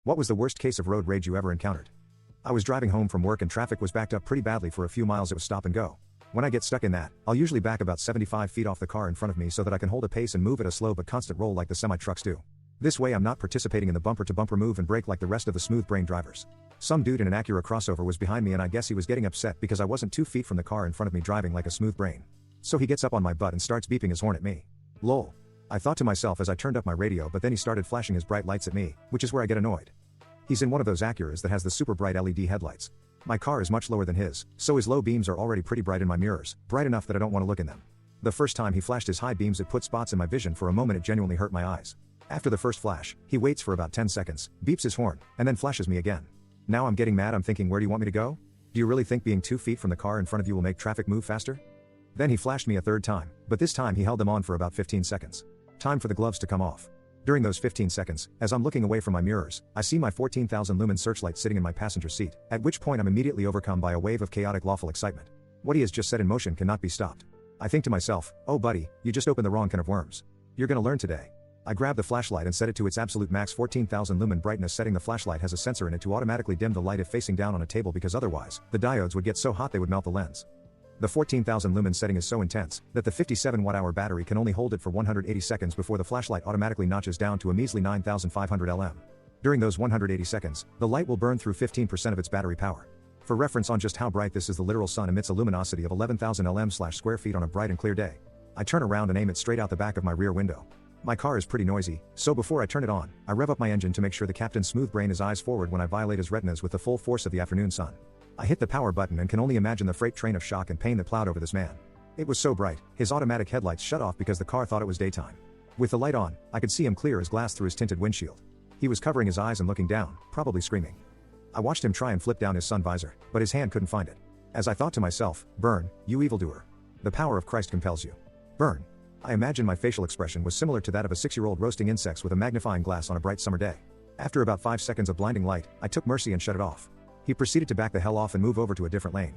What was the worst case of road rage you ever encountered? I was driving home from work and traffic was backed up pretty badly for a few miles. It was stop and go. When I get stuck in that, I'll usually back about 75 feet off the car in front of me so that I can hold a pace and move at a slow but constant roll like the semi-trucks do. This way I'm not participating in the bumper-to-bumper move and brake like the rest of the smooth-brain drivers. Some dude in an Acura crossover was behind me and I guess he was getting upset because I wasn't 2 feet from the car in front of me driving like a smooth brain. So he gets up on my butt and starts beeping his horn at me. Lol. I thought to myself as I turned up my radio, but then he started flashing his bright lights at me, which is where I get annoyed. He's in one of those Acuras that has the super bright LED headlights. My car is much lower than his, so his low beams are already pretty bright in my mirrors, bright enough that I don't want to look in them. The first time he flashed his high beams, it put spots in my vision. For a moment it genuinely hurt my eyes. After the first flash, he waits for about 10 seconds, beeps his horn, and then flashes me again. Now I'm getting mad. I'm thinking, where do you want me to go? Do you really think being 2 feet from the car in front of you will make traffic move faster? Then he flashed me a third time, but this time he held them on for about 15 seconds. Time for the gloves to come off. During those 15 seconds, as I'm looking away from my mirrors, I see my 14,000 lumen searchlight sitting in my passenger seat, at which point I'm immediately overcome by a wave of chaotic lawful excitement. What he has just set in motion cannot be stopped. I think to myself, oh buddy, you just opened the wrong can of worms. You're gonna learn today. I grab the flashlight and set it to its absolute max 14,000 lumen brightness setting. The flashlight has a sensor in it to automatically dim the light if facing down on a table, because otherwise, the diodes would get so hot they would melt the lens. The 14,000 lumen setting is so intense that the 57 watt-hour battery can only hold it for 180 seconds before the flashlight automatically notches down to a measly 9,500 lm. During those 180 seconds, the light will burn through 15% of its battery power. For reference on just how bright this is, the literal sun emits a luminosity of 11,000 lm/square feet on a bright and clear day. I turn around and aim it straight out the back of my rear window. My car is pretty noisy, so before I turn it on, I rev up my engine to make sure the captain's smooth brain is eyes forward when I violate his retinas with the full force of the afternoon sun. I hit the power button and can only imagine the freight train of shock and pain that plowed over this man. It was so bright, his automatic headlights shut off because the car thought it was daytime. With the light on, I could see him clear as glass through his tinted windshield. He was covering his eyes and looking down, probably screaming. I watched him try and flip down his sun visor, but his hand couldn't find it. As I thought to myself, burn, you evildoer. The power of Christ compels you. Burn. I imagine my facial expression was similar to that of a 6-year-old roasting insects with a magnifying glass on a bright summer day. After about 5 seconds of blinding light, I took mercy and shut it off. He proceeded to back the hell off and move over to a different lane.